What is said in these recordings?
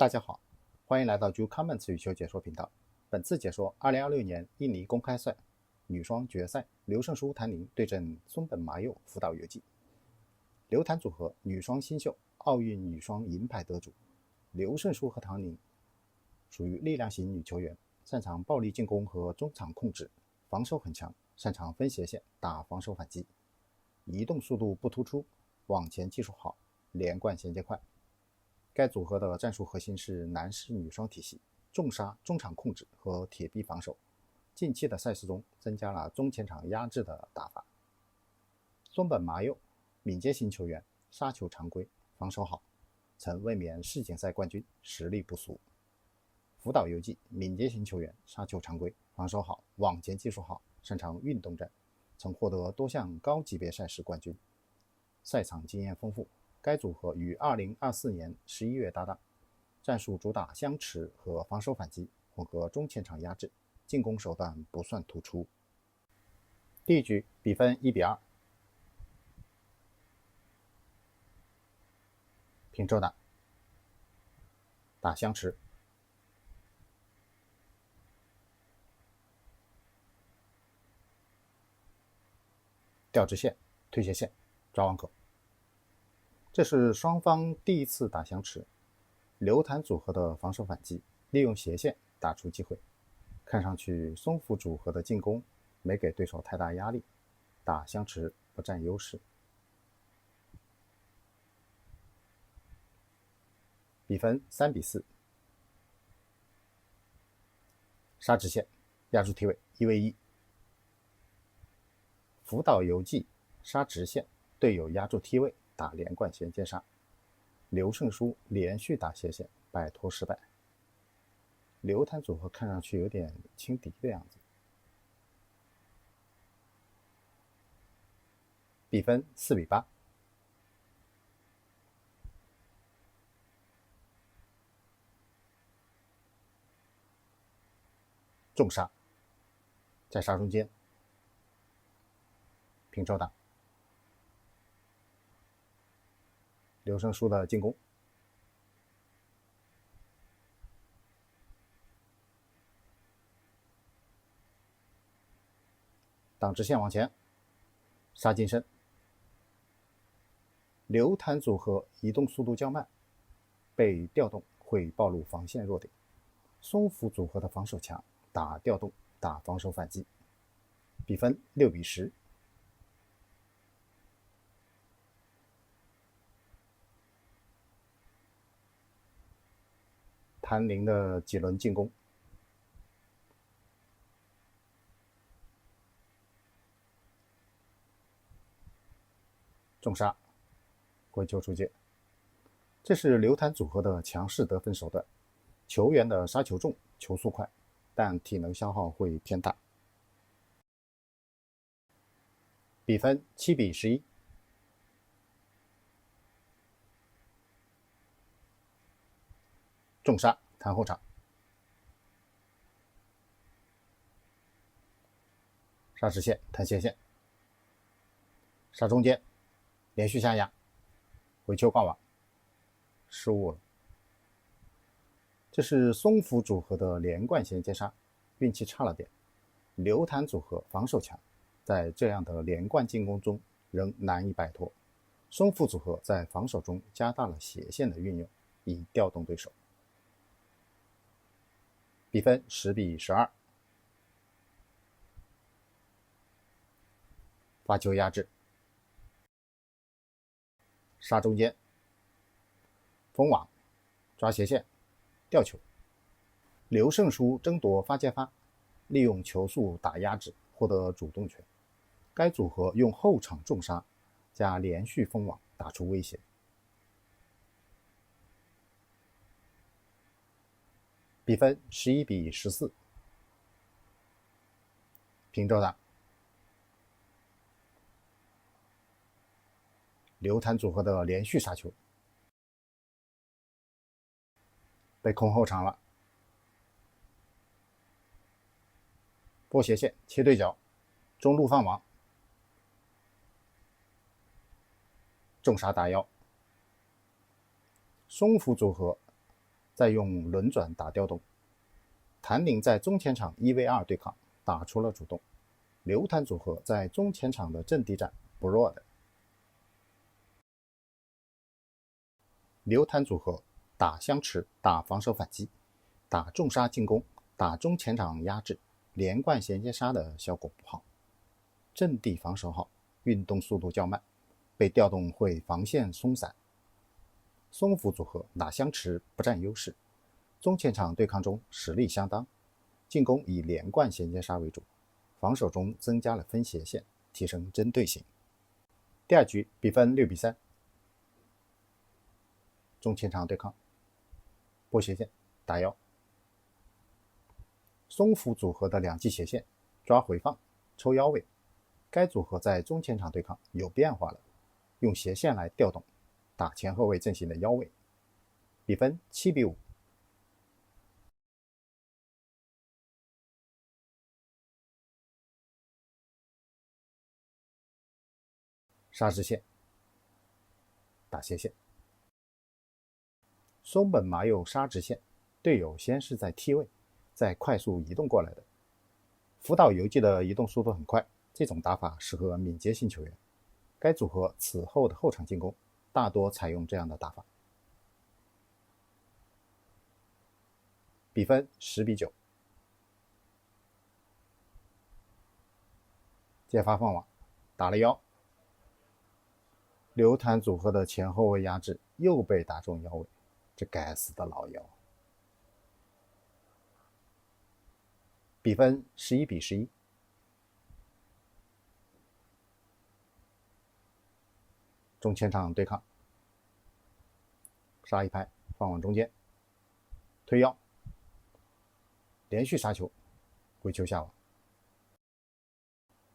大家好，欢迎来到 Ju Comments 羽球解说频道。本次解说2026年印尼公开赛女双决赛，刘胜书谭宁对阵松本麻佑福岛由纪。刘谭组合女双新秀，奥运女双银牌得主。刘胜书和谭宁属于力量型女球员，擅长暴力进攻和中场控制，防守很强，擅长分斜线打防守反击，移动速度不突出，网前技术好，连贯衔接快。该组合的战术核心是男士女双体系，重杀、中场控制和铁壁防守。近期的赛事中增加了中前场压制的打法。松本麻佑，敏捷型球员，杀球常规，防守好，曾卫冕世锦赛冠军，实力不俗。福岛由纪，敏捷型球员，杀球常规，防守好，网前技术好，擅长运动战，曾获得多项高级别赛事冠军，赛场经验丰富。该组合于2024年11月搭档，战术主打相持和防守反击，混合中前场压制，进攻手段不算突出。第一局比分1-2，平手打，打相持，吊直线，推斜线，抓网口。这是双方第一次打相持，刘谭组合的防守反击，利用斜线打出机会。看上去松福组合的进攻没给对手太大压力，打相持不占优势。比分3-4，杀直线，压住梯位，1v1。福岛由纪杀直线，队友压住梯位，打连贯衔接杀。刘胜书连续打斜线，摆脱失败。刘谭组合看上去有点轻敌的样子。比分4-8，重杀，在杀中间，平手打。刘胜书的进攻，挡直线往前，杀近身。刘谭组合移动速度较慢，被调动会暴露防线弱点。松福组合的防守强，打调动，打防守反击。比分6-10。谭宁的几轮进攻，重杀，回球出界。这是刘谭组合的强势得分手段。球员的杀球重，球速快，但体能消耗会偏大。比分7-11。重杀，弹后场，杀直线，弹斜线，杀中间，连续下压，回球挂网，失误了。这是松福组合的连贯衔接杀，运气差了点。刘谭组合防守强，在这样的连贯进攻中仍难以摆脱。松福组合在防守中加大了斜线的运用，以调动对手。比分10-12，发球压制，杀中间，封网，抓斜线，吊球。刘胜书争夺发接发，利用球速打压制，获得主动权。该组合用后场重杀加连续封网打出威胁。比分11-14，平手打。刘谭组合的连续杀球被控后场了，拨斜线，切对角，中路放网，重杀打腰。松福组合再用轮转打调动。谭宁在中前场1v2对抗打出了主动，刘谭组合在中前场的阵地战不弱的。刘谭组合打相持，打防守反击，打重杀进攻，打中前场压制，连贯衔接杀的效果不好，阵地防守好，运动速度较慢，被调动会防线松散。松福组合打相持不占优势，中前场对抗中实力相当，进攻以连贯衔接杀为主，防守中增加了分斜线，提升针对性。第二局比分6-3，中前场对抗，拨斜线打腰。松福组合的两记斜线抓回放抽腰位，该组合在中前场对抗有变化了，用斜线来调动打前后卫阵型的腰位。比分7-5。杀直线打斜线，松本麻佑杀直线，队友先是在T位，再快速移动过来的。福岛由纪的移动速度很快，这种打法适合敏捷型球员。该组合此后的后场进攻大多采用这样的打法。比分10-9。接发放网打了腰，刘谭组合的前后卫压制又被打中腰位，这该死的老腰。比分11-11。中前场对抗，杀一拍放往中间，推腰，连续杀球，回球下网。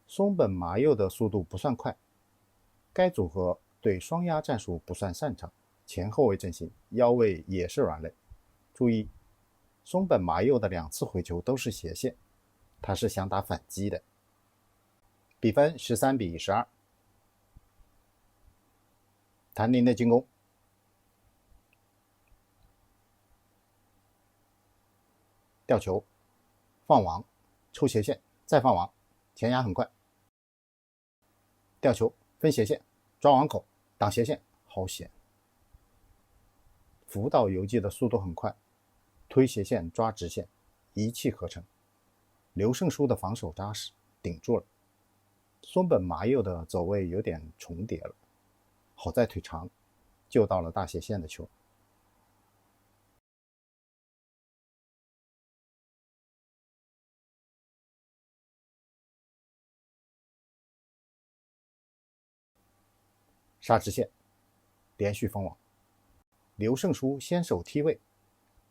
松本麻佑的速度不算快，该组合对双压战术不算擅长，前后卫阵型腰位也是软肋。注意，松本麻佑的2次回球都是斜线，他是想打反击的。比分13-12。谭宁的进攻，吊球，放网，抽斜线，再放网，前压很快，吊球分斜线，抓网口，挡斜线，好险。福岛由纪的速度很快，推斜线抓直线，一气呵成。刘胜书的防守扎实，顶住了。松本麻佑的走位有点重叠了，好在腿长，救到了大斜线的球。杀直线，连续封网。刘胜书先守T位，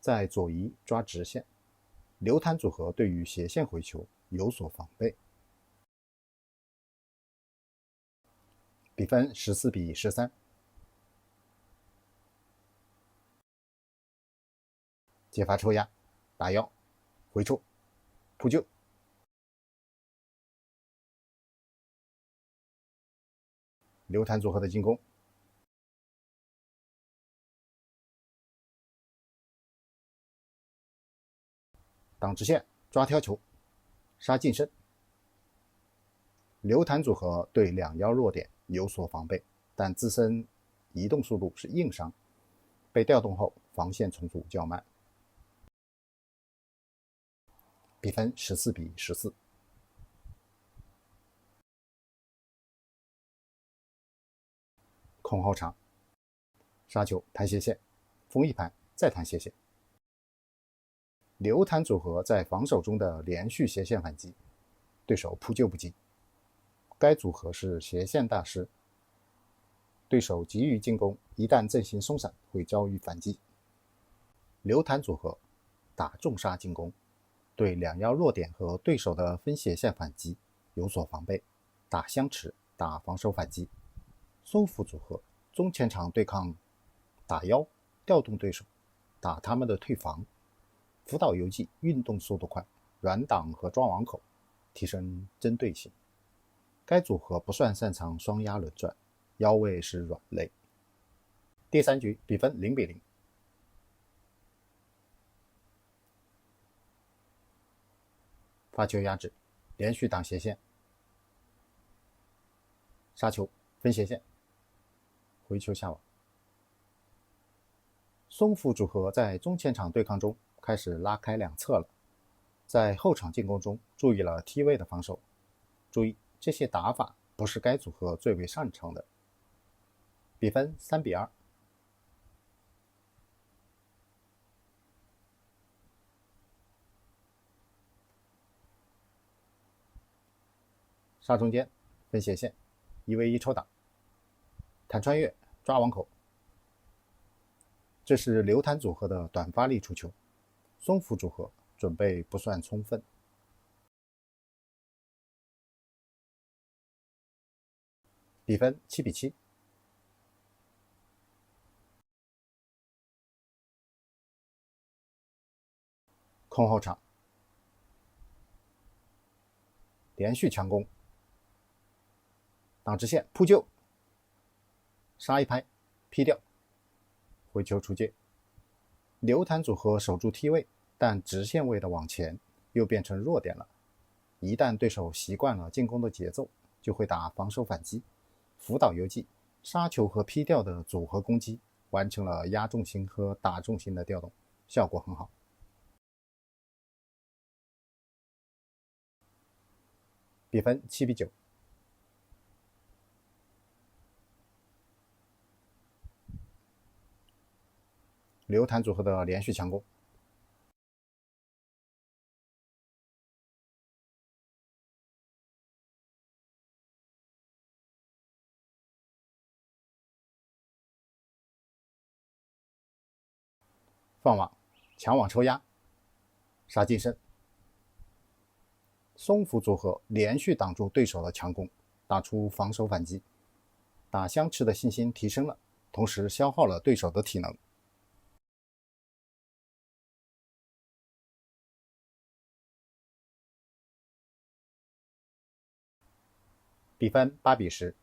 在左移抓直线。刘谭组合对于斜线回球有所防备。比分14-13。接发抽压，打腰，回抽，扑救。刘谭组合的进攻，挡直线，抓挑球，杀近身。刘谭组合对两腰弱点有所防备，但自身移动速度是硬伤，被调动后防线重组较慢。比分14-14。空后场，杀球弹斜线，封一盘再弹斜线。刘谭组合在防守中的连续斜线反击，对手扑救不及。该组合是斜线大师，对手急于进攻，一旦阵型松散会遭遇反击。刘谭组合打重杀进攻，对两腰弱点和对手的分斜线反击有所防备，打相持，打防守反击。松福组合中前场对抗，打腰调动对手，打他们的退防。福岛由纪运动速度快，软挡和抓网口，提升针对性。该组合不算擅长双压轮转，腰位是软肋。第3局比分0-0。发球压制，连续挡斜线，杀球分斜线，回球下网。松福组合在中前场对抗中开始拉开两侧了，在后场进攻中注意了梯位的防守。注意，这些打法不是该组合最为擅长的。比分3-2。杀中间，分斜线，1v1抽打，弹穿越，抓网口。这是刘谭组合的短发力出球，松福组合准备不算充分。比分7-7。空后场，连续强攻，挡直线扑救，杀一拍，劈掉，回球出界。刘谭组合守住梯位，但直线位的往前又变成弱点了。一旦对手习惯了进攻的节奏，就会打防守反击。福岛游纪杀球和劈掉的组合攻击完成了压重心和打重心的调动，效果很好。比分7-9。刘谭组合的连续强攻，放网，抢网抽压，杀近身。松福组合连续挡住对手的强攻，打出防守反击，打相持的信心提升了，同时消耗了对手的体能。比分8-10。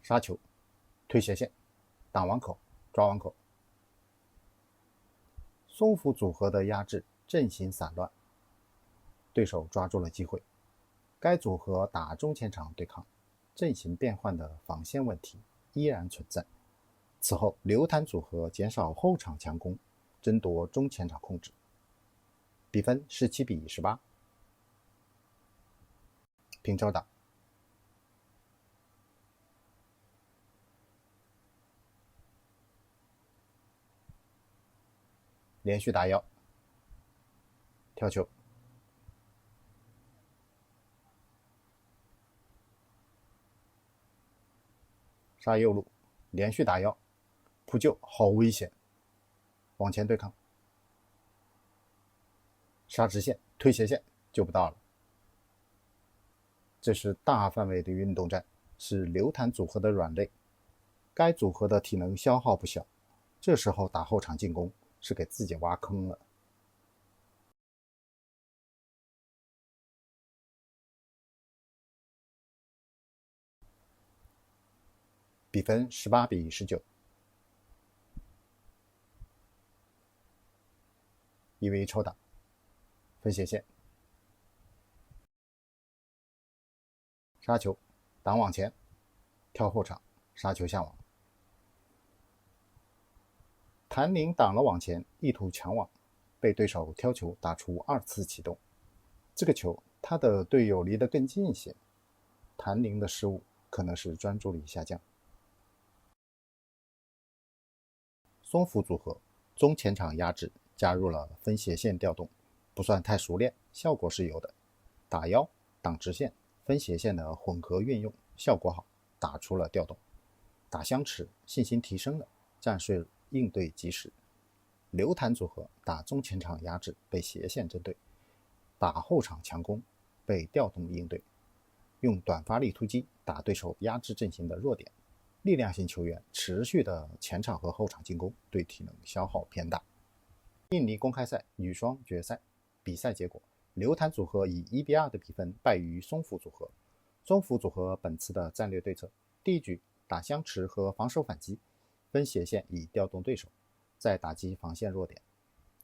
杀球，推斜线，挡网口，抓网口。松福组合的压制阵型散乱，对手抓住了机会。该组合打中前场对抗，阵型变换的防线问题依然存在。此后，刘谭组合减少后场强攻，争夺中前场控制。比分17-18。平抽打。连续打腰，跳球，杀右路，连续打腰，扑救，好危险，往前对抗，杀直线，推斜线，救不到了。这是大范围的运动战，是刘谭组合的软肋，该组合的体能消耗不小，这时候打后场进攻是给自己挖坑了。比分18-19。1v1抽打，分斜线，杀球，挡网前，跳后场，杀球下网。谭宁挡了网前，意图抢网，被对手挑球打出2次启动。这个球他的队友离得更近一些，谭宁的失误可能是专注力下降。松福组合中前场压制加入了分斜线调动，不算太熟练，效果是有的。打腰、挡直线、分斜线的混合运用效果好，打出了调动。打相持信心提升了，战术应对及时。刘谭组合打中前场压制被斜线针对，打后场强攻被调动应对，用短发力突击打对手压制阵型的弱点。力量型球员持续的前场和后场进攻对体能消耗偏大。印尼公开赛女双决赛比赛结果：刘谭组合以1-2的比分败于松福组合。松福组合本次的战略对策，第一局打相持和防守反击，分斜线以调动对手，再打击防线弱点。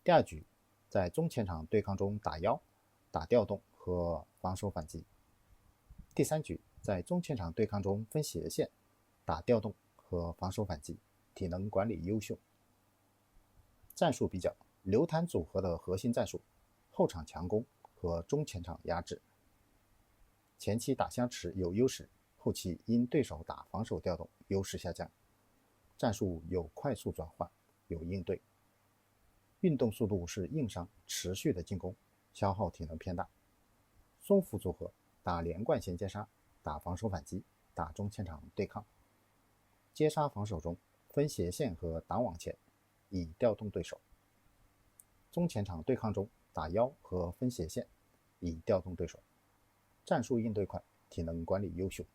第二局在中前场对抗中打腰、打调动和防守反击。第三局在中前场对抗中分斜线、打调动和防守反击，体能管理优秀。战术比较，刘谭组合的核心战术：后场强攻和中前场压制。前期打相持有优势，后期因对手打防守调动，优势下降。战术有快速转换，有应对。运动速度是硬伤，持续的进攻，消耗体能偏大。松福组合打连贯衔接杀，打防守反击，打中前场对抗。接杀防守中分斜线和挡网前，以调动对手。中前场对抗中打腰和分斜线，以调动对手。战术应对快，体能管理优秀。